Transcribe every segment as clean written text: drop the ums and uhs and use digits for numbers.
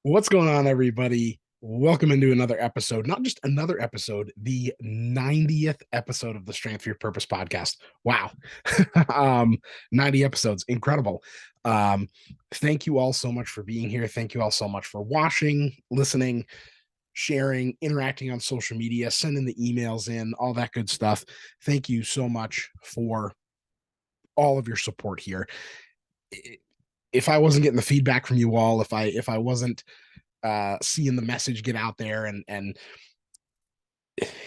What's going on, everybody? Welcome into another episode, not just another episode, the 90th episode of the Strength for Your Purpose podcast. Wow. um, 90 episodes. Incredible. Um, thank you all so much for being here. Thank you all so much for watching, listening, sharing, interacting on social media, sending the emails in, all that good stuff. Thank you so much for all of your support here. If I wasn't getting the feedback from you all, if I wasn't seeing the message get out there and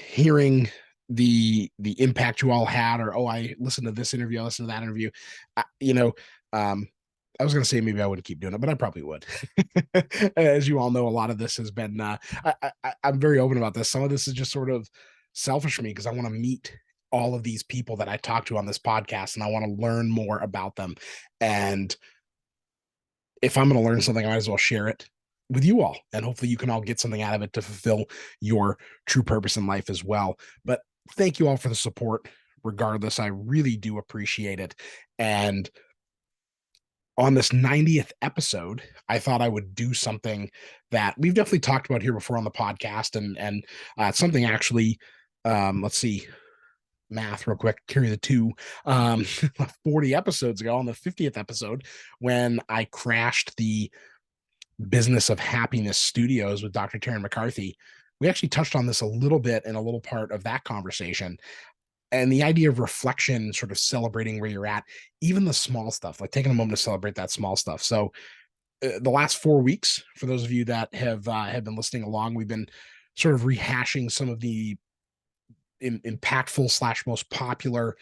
hearing the impact you all had, or I listened to this interview, I listened to that interview, I, you know um I was going to say maybe I wouldn't keep doing it, but I probably would. As you all know, a lot of this has been I'm very open about this. Some of this is just sort of selfish for me because I want to meet all of these people that I talk to on this podcast, and I want to learn more about them. And if I'm going to learn something, I might as well share it with you all. And hopefully you can all get something out of it to fulfill your true purpose in life as well. But thank you all for the support. Regardless, I really do appreciate it. And on this 90th episode, I thought I would do something that we've definitely talked about here before on the podcast. And something actually, let's see, math real quick, carry the two, 40 episodes ago on the 50th episode, when I crashed the Business of Happiness Studios with Dr. Taryn McCarthy. We actually touched on this a little bit in a little part of that conversation. And the idea of reflection, sort of celebrating where you're at, even the small stuff, like taking a moment to celebrate that small stuff. So, the last 4 weeks, for those of you that have been listening along, we've been sort of rehashing some of the impactful slash most popular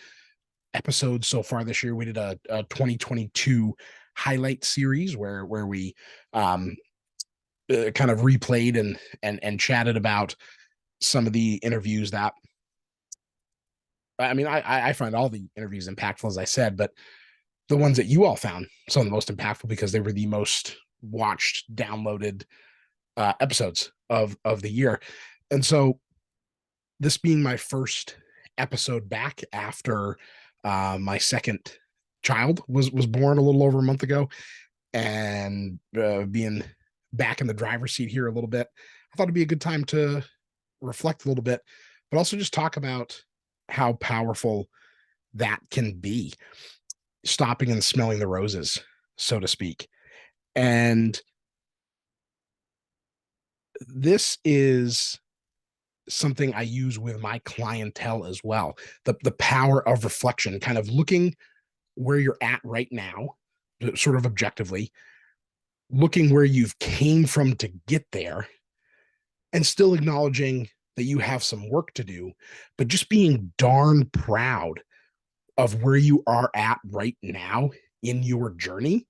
episodes so far this year. We did a 2022 highlight series where we kind of replayed and chatted about some of the interviews that, I mean, I find all the interviews impactful, as I said, but the ones that you all found some of the most impactful because they were the most watched, downloaded episodes of the year. And so, this being my first episode back after my second child was born a little over a month ago, and being back in the driver's seat here a little bit, I thought it'd be a good time to reflect a little bit, but also just talk about how powerful that can be, stopping and smelling the roses, so to speak. And this is something I use with my clientele as well. The power of reflection, kind of looking where you're at right now, sort of objectively, looking where you've came from to get there, and still acknowledging that you have some work to do, but just being darn proud of where you are at right now in your journey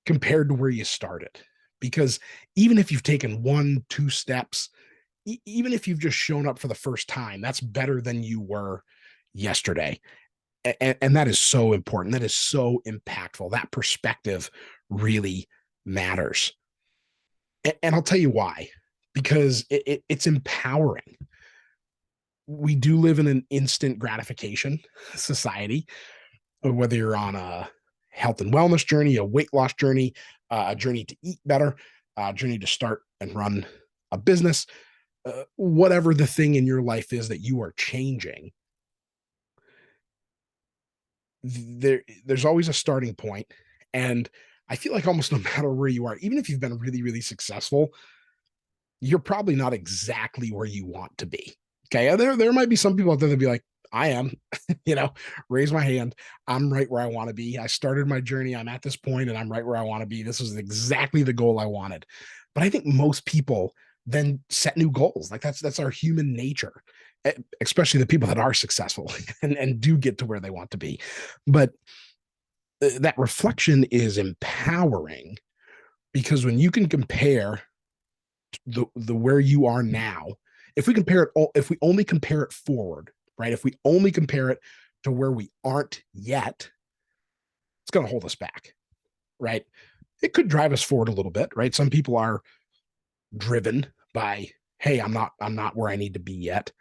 compared to where you started. Because even if you've taken 1, 2 steps, even if you've just shown up for the first time, that's better than you were yesterday. And that is so important. That is so impactful. That perspective really matters. And I'll tell you why, because it's empowering. We do live in an instant gratification society, whether you're on a health and wellness journey, a weight loss journey, a journey to eat better, a journey to start and run a business, whatever the thing in your life is that you are changing, there's always a starting point. And I feel like almost no matter where you are, even if you've been really, really successful, you're probably not exactly where you want to be. Okay. There might be some people out there that be like, I am, raise my hand. I'm right where I want to be. I started my journey. I'm at this point and I'm right where I want to be. This is exactly the goal I wanted. But I think most people then set new goals. Like that's our human nature, especially the people that are successful and do get to where they want to be. But that reflection is empowering, because when you can compare the where you are now, if we only compare it forward, right? If we only compare it to where we aren't yet, it's going to hold us back, right? It could drive us forward a little bit, right? Some people are driven by, hey, I'm not where I need to be yet.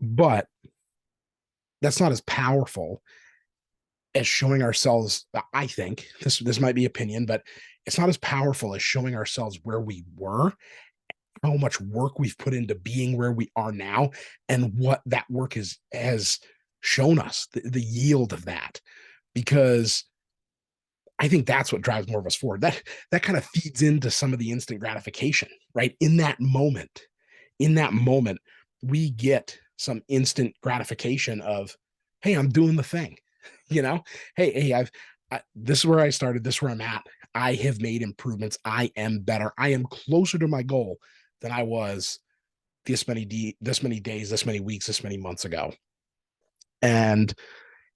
But that's not as powerful as showing ourselves. I think this might be opinion, but it's not as powerful as showing ourselves where we were, how much work we've put into being where we are now, and what that work has shown us, the yield of that. Because I think that's what drives more of us forward. That kind of feeds into some of the instant gratification, right? In that moment, we get some instant gratification of, hey, I'm doing the thing, you know, hey, this is where I started, this is where I'm at. I have made improvements. I am better. I am closer to my goal than I was this many days, this many weeks, this many months ago. And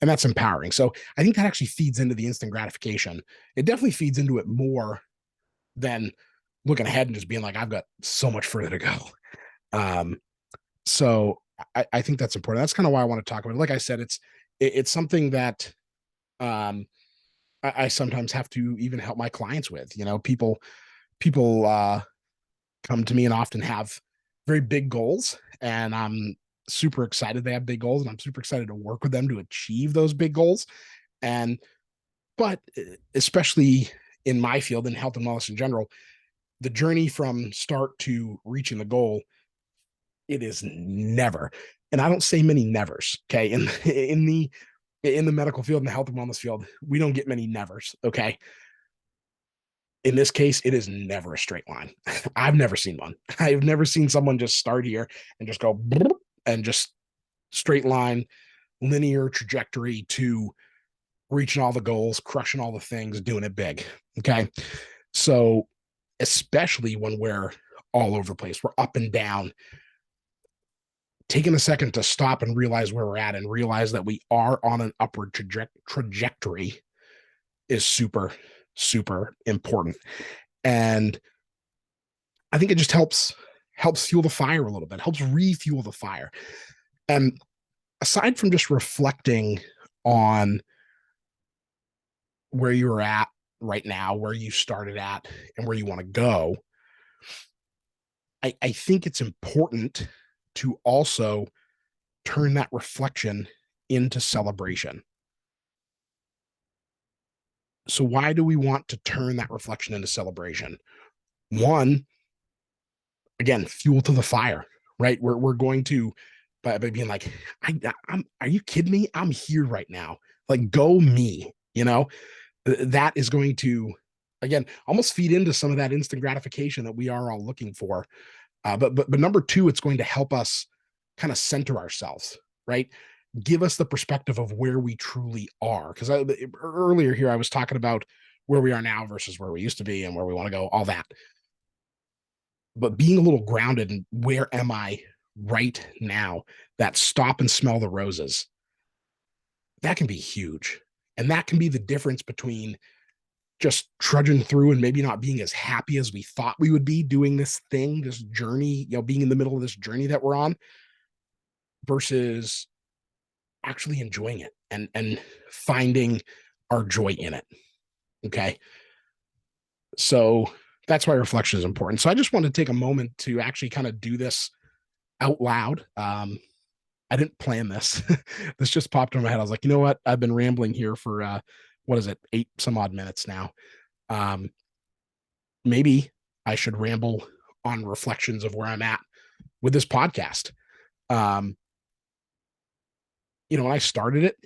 that's empowering. So I think that actually feeds into the instant gratification. It definitely feeds into it more than looking ahead and just being like, I've got so much further to go. Um, so I think that's important. That's kind of why I want to talk about it. Like I said, it's something that um, I sometimes have to even help my clients with. You know, people come to me and often have very big goals, and I'm super excited they have big goals, and I'm super excited to work with them to achieve those big goals. And but especially in my field, in health and wellness in general, the journey from start to reaching the goal, it is never, and I don't say many nevers. Okay, in the medical field, in the health and wellness field, we don't get many nevers. Okay, in this case, it is never a straight line. I've never seen one. I've never seen someone just start here and just go and just straight line, linear trajectory to reaching all the goals, crushing all the things, doing it big. Okay. So, especially when we're all over the place, we're up and down, taking a second to stop and realize where we're at and realize that we are on an upward trajectory is super, super important. And I think it just helps fuel the fire a little bit, helps refuel the fire. And aside from just reflecting on where you're at right now, where you started at, and where you want to go, I think it's important to also turn that reflection into celebration. So, why do we want to turn that reflection into celebration? One, again, fuel to the fire, right? We're going to by being like, I'm are you kidding me? I'm here right now. Like, go me, you know, that is going to again almost feed into some of that instant gratification that we are all looking for. But number two, it's going to help us kind of center ourselves, right? Give us the perspective of where we truly are. Because earlier here, I was talking about where we are now versus where we used to be and where we want to go, all that. But being a little grounded in where am I right now, that stop and smell the roses, that can be huge. And that can be the difference between just trudging through and maybe not being as happy as we thought we would be doing this thing, this journey, being in the middle of this journey that we're on versus actually enjoying it and finding our joy in it. Okay. So that's why reflection is important. So I just wanted to take a moment to actually kind of do this out loud. I didn't plan this. This just popped in my head. I was like, you know what? I've been rambling here for what is it, 8 some odd minutes now. Um, Maybe I should ramble on reflections of where I'm at with this podcast. Um, when I started it,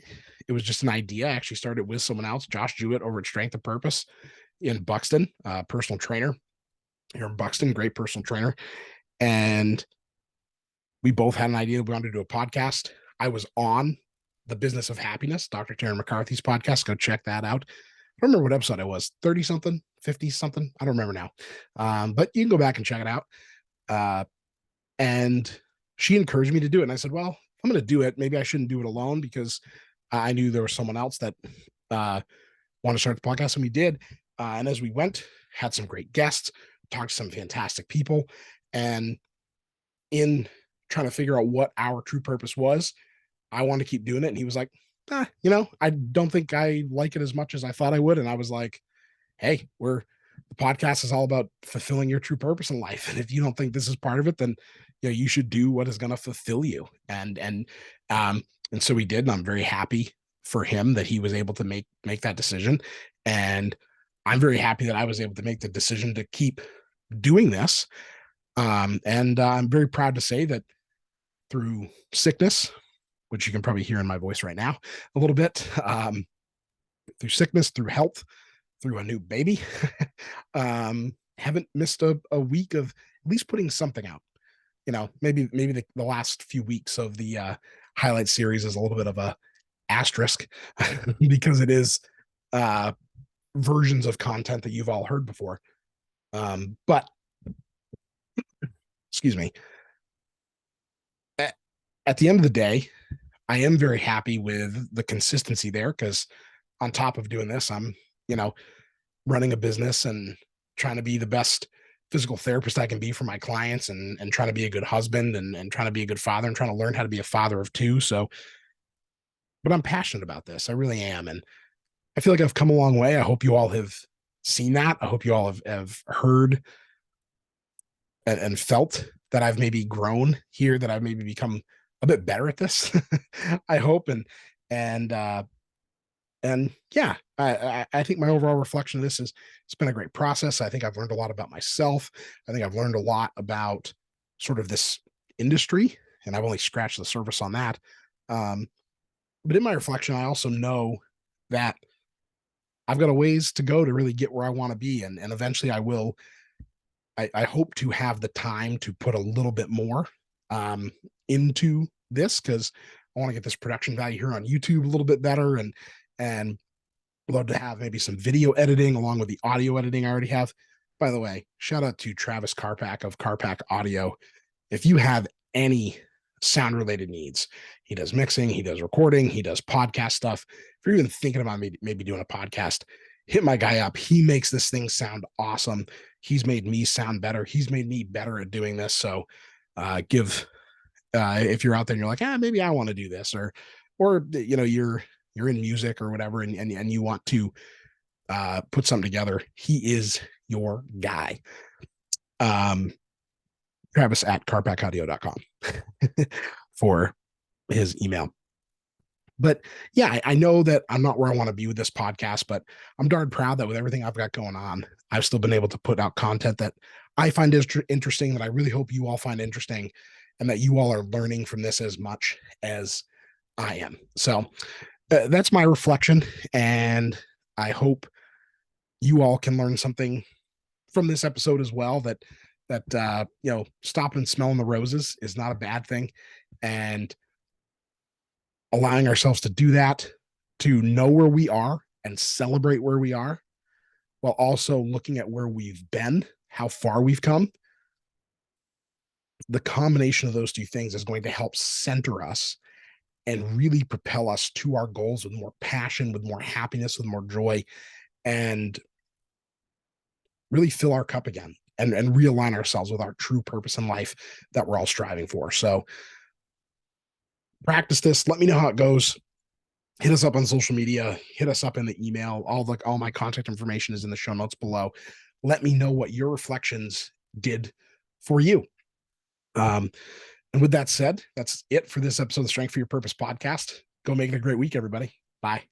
it was just an idea. I actually started with someone else, Josh Jewett over at Strength of Purpose in Buxton, personal trainer here in Buxton, great personal trainer. And we both had an idea that we wanted to do a podcast. I was on the Business of Happiness, Dr. Taryn McCarthy's podcast. Go check that out. I don't remember what episode I was, 30 something, 50 something. I don't remember now. But you can go back and check it out. And she encouraged me to do it. And I said, well, I'm going to do it. Maybe I shouldn't do it alone because I knew there was someone else that wanted to start the podcast. And we did. And as we went, had some great guests, talked to some fantastic people. And in trying to figure out what our true purpose was, I wanted to keep doing it. And he was like, I don't think I like it as much as I thought I would. And I was like, hey, the podcast is all about fulfilling your true purpose in life. And if you don't think this is part of it, then you should do what is going to fulfill you. And so we did, and I'm very happy for him that he was able to make that decision. And I'm very happy that I was able to make the decision to keep doing this. And I'm very proud to say that through sickness, which you can probably hear in my voice right now a little bit, through sickness, through health, through a new baby, haven't missed a week of at least putting something out. Maybe the last few weeks of the highlight series is a little bit of a asterisk because it is versions of content that you've all heard before. But excuse me, at the end of the day, I am very happy with the consistency there, because on top of doing this, I'm, running a business and trying to be the best physical therapist I can be for my clients, and trying to be a good husband, and trying to be a good father, and trying to learn how to be a father of two. So, but I'm passionate about this. I really am. And I feel like I've come a long way. I hope you all have seen that. I hope you all have heard and felt that I've maybe grown here, that I've maybe become a bit better at this. I hope. And yeah, I think my overall reflection of this is it's been a great process. I think I've learned a lot about myself. I think I've learned a lot about sort of this industry, and I've only scratched the surface on that. But in my reflection, I also know that I've got a ways to go to really get where I want to be. And eventually I will. I hope to have the time to put a little bit more into this, because I want to get this production value here on YouTube a little bit better, and love to have maybe some video editing along with the audio editing I already have. By the way, shout out to Travis Karpak of Karpak Audio. If you have any sound related needs, he does mixing, he does recording, he does podcast stuff. If you're even thinking about maybe doing a podcast, hit my guy up. He makes this thing sound awesome. He's made me sound better. He's made me better at doing this. So if you're out there and you're like, maybe I want to do this, or you're in music or whatever, and you want to put something together, he is your guy. Travis at carpackaudio.com for his email. But yeah, I know that I'm not where I want to be with this podcast, but I'm darn proud that with everything I've got going on, I've still been able to put out content that I find interesting, that I really hope you all find interesting, and that you all are learning from this as much as I am. So that's my reflection, and I hope you all can learn something from this episode as well, that stopping and smelling the roses is not a bad thing, and allowing ourselves to do that, to know where we are and celebrate where we are, while also looking at where we've been, how far we've come. The combination of those two things is going to help center us and really propel us to our goals with more passion, with more happiness, with more joy, and really fill our cup again, and realign ourselves with our true purpose in life that we're all striving for. So practice this. Let me know how it goes. Hit us up on social media, hit us up in the email. All my contact information is in the show notes below. Let me know what your reflections did for you. And with that said, that's it for this episode of the Strength for Your Purpose podcast. Go make it a great week, everybody. Bye.